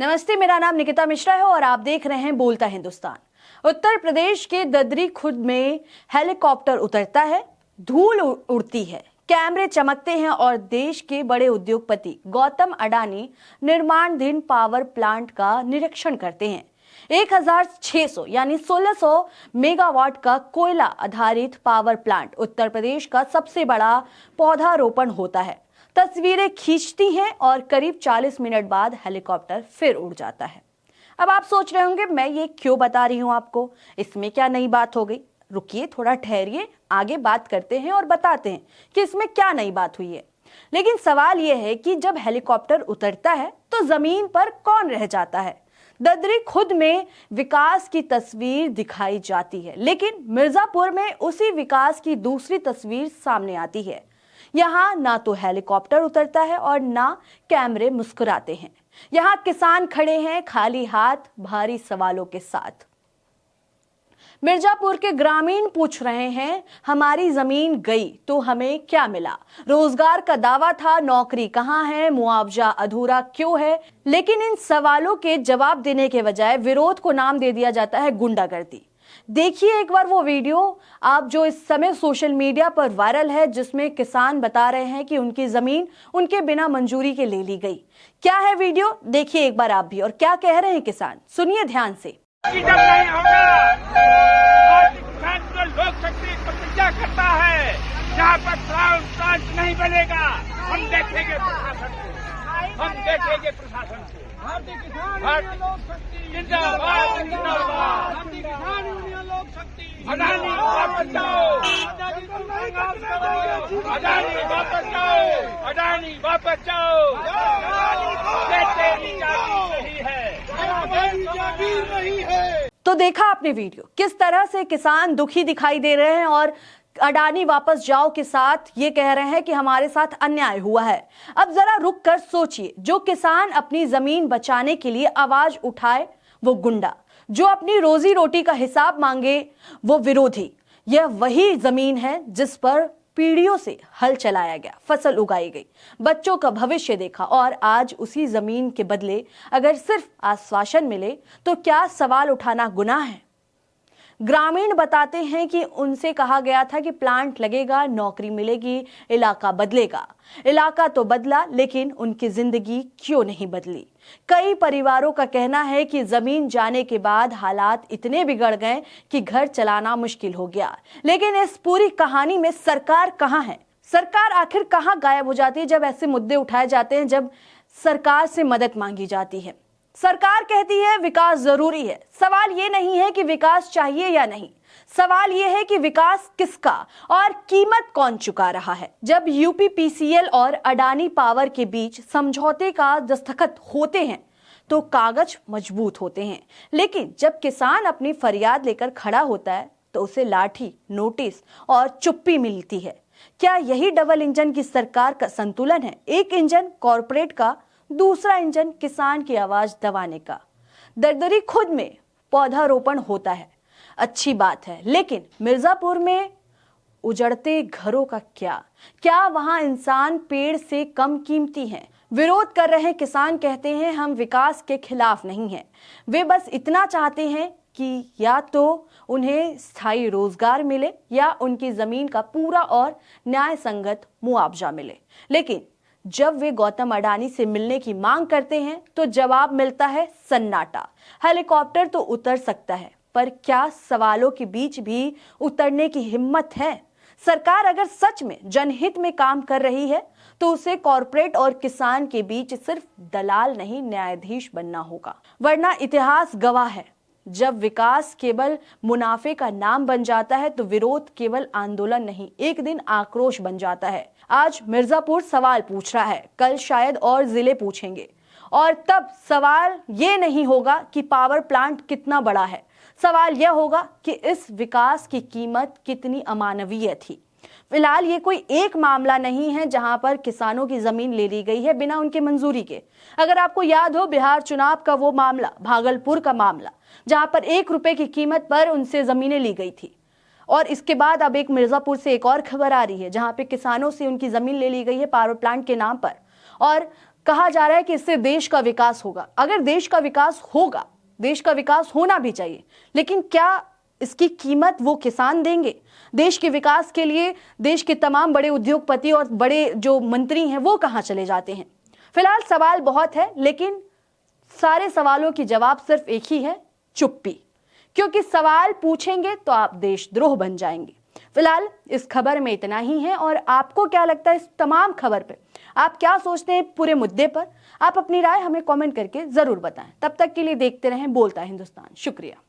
नमस्ते, मेरा नाम निकिता मिश्रा है और आप देख रहे हैं बोलता हिंदुस्तान। उत्तर प्रदेश के ददरी खुर्द में हेलीकॉप्टर उतरता है, धूल उड़ती है, कैमरे चमकते हैं और देश के बड़े उद्योगपति गौतम अडानी निर्माणाधीन पावर प्लांट का निरीक्षण करते हैं। 1600 यानी 1600 मेगावाट का कोयला आधारित पावर प्लांट उत्तर प्रदेश का सबसे बड़ा पौधारोपण होता है। तस्वीरें खींचती हैं और करीब 40 मिनट बाद हेलीकॉप्टर फिर उड़ जाता है। अब आप सोच रहे होंगे मैं ये क्यों बता रही हूं आपको, इसमें क्या नई बात हो गई। रुकिए, थोड़ा ठहरिए, आगे बात करते हैं और बताते हैं कि इसमें क्या नई बात हुई है। लेकिन सवाल यह है कि जब हेलीकॉप्टर उतरता है तो जमीन पर कौन रह जाता है। ददरी खुद में विकास की तस्वीर दिखाई जाती है, लेकिन मिर्जापुर में उसी विकास की दूसरी तस्वीर सामने आती है। यहाँ ना तो हेलीकॉप्टर उतरता है और ना कैमरे मुस्कुराते हैं। यहाँ किसान खड़े हैं खाली हाथ, भारी सवालों के साथ। मिर्जापुर के ग्रामीण पूछ रहे हैं, हमारी जमीन गई तो हमें क्या मिला? रोजगार का दावा था, नौकरी कहां है? मुआवजा अधूरा क्यों है? लेकिन इन सवालों के जवाब देने के बजाय विरोध को नाम दे दिया जाता है गुंडागर्दी। देखिए एक बार वो वीडियो आप जो इस समय सोशल मीडिया पर वायरल है, जिसमें किसान बता रहे हैं कि उनकी जमीन उनके बिना मंजूरी के ले ली गई। क्या है वीडियो, देखिए एक बार आप भी, और क्या कह रहे हैं किसान, सुनिए ध्यान से। नहीं होगा और किसान जो लोक शक्ति प्रतिज्ञा करता है, जहाँ पर प्लांट नहीं बनेगा, हम देखेंगे प्रशासन को, हम देखेंगे प्रशासन को। भारतीय किसान यूनियन लोक शक्ति जिंदाबाद, जिंदाबाद। भारतीय किसान यूनियन लोक शक्ति। अडानी वापस जाओ, अडानी वापस जाओ, अडानी वापस जाओ। तेरी जागीर नहीं है। तो देखा आपने वीडियो, किस तरह से किसान दुखी दिखाई दे रहे हैं और अडानी वापस जाओ के साथ ये कह रहे हैं कि हमारे साथ अन्याय हुआ है। अब जरा रुक कर सोचिए, जो किसान अपनी जमीन बचाने के लिए आवाज उठाए वो गुंडा, जो अपनी रोजी रोटी का हिसाब मांगे वो विरोधी। यह वही जमीन है जिस पर पीढ़ियों से हल चलाया गया, फसल उगाई गई, बच्चों का भविष्य देखा, और आज उसी जमीन के बदले अगर सिर्फ आश्वासन मिले तो क्या सवाल उठाना गुनाह है? ग्रामीण बताते हैं कि उनसे कहा गया था कि प्लांट लगेगा, नौकरी मिलेगी, इलाका बदलेगा। इलाका तो बदला, लेकिन उनकी जिंदगी क्यों नहीं बदली? कई परिवारों का कहना है कि जमीन जाने के बाद हालात इतने बिगड़ गए कि घर चलाना मुश्किल हो गया। लेकिन इस पूरी कहानी में सरकार कहां है? सरकार आखिर कहां गायब हो जाती है जब ऐसे मुद्दे उठाए जाते हैं, जब सरकार से मदद मांगी जाती है? सरकार कहती है विकास जरूरी है। सवाल ये नहीं है कि विकास चाहिए या नहीं, सवाल ये है कि विकास किसका और कीमत कौन चुका रहा है। जब यूपीपीसीएल और अडानी पावर के बीच समझौते का दस्तखत होते हैं तो कागज मजबूत होते हैं, लेकिन जब किसान अपनी फरियाद लेकर खड़ा होता है तो उसे लाठी, नोटिस और चुप्पी मिलती है। क्या यही डबल इंजन की सरकार का संतुलन है? एक इंजन कॉरपोरेट का, दूसरा इंजन किसान की आवाज दबाने का। ददरी खुद में पौधारोपण होता है, अच्छी बात है, लेकिन मिर्जापुर में उजड़ते घरों का क्या वहां इंसान पेड़ से कम कीमती हैं? विरोध कर रहे किसान कहते हैं हम विकास के खिलाफ नहीं हैं, वे बस इतना चाहते हैं कि या तो उन्हें स्थायी रोजगार मिले या उनकी जमीन का पूरा और न्याय संगत मुआवजा मिले। लेकिन जब वे गौतम अडानी से मिलने की मांग करते हैं तो जवाब मिलता है सन्नाटा। हेलीकॉप्टर तो उतर सकता है, पर क्या सवालों के बीच भी उतरने की हिम्मत है? सरकार अगर सच में जनहित में काम कर रही है तो उसे कॉरपोरेट और किसान के बीच सिर्फ दलाल नहीं, न्यायाधीश बनना होगा। वरना इतिहास गवाह है, जब विकास केवल मुनाफे का नाम बन जाता है तो विरोध केवल आंदोलन नहीं, एक दिन आक्रोश बन जाता है। आज मिर्जापुर सवाल पूछ रहा है, कल शायद और जिले पूछेंगे, और तब सवाल ये नहीं होगा कि पावर प्लांट कितना बड़ा है, सवाल यह होगा कि इस विकास की कीमत कितनी अमानवीय थी। फिलहाल ये कोई एक मामला नहीं है जहां पर किसानों की जमीन ले ली गई है बिना उनके मंजूरी के। अगर आपको याद हो बिहार चुनाव का वो मामला, भागलपुर का मामला, जहां पर 1 रुपए की कीमत पर उनसे जमीनें ली गई थी। और इसके बाद अब एक मिर्जापुर से एक और खबर आ रही है जहां पे किसानों से उनकी जमीन ले ली गई है पावर प्लांट के नाम पर। और कहा जा रहा है कि इससे देश का विकास होगा। अगर देश का विकास होगा, देश का विकास होना भी चाहिए, लेकिन क्या इसकी कीमत वो किसान देंगे? देश के विकास के लिए देश के तमाम बड़े उद्योगपति और बड़े जो मंत्री हैं वो कहां चले जाते हैं? फिलहाल सवाल बहुत है, लेकिन सारे सवालों की जवाब सिर्फ एक ही है, चुप्पी। क्योंकि सवाल पूछेंगे तो आप देशद्रोह बन जाएंगे। फिलहाल इस खबर में इतना ही है, और आपको क्या लगता है इस तमाम खबर पे? आप क्या सोचते हैं पूरे मुद्दे पर? आप अपनी राय हमें कमेंट करके जरूर बताएं। तब तक के लिए देखते रहें बोलता हिंदुस्तान। शुक्रिया।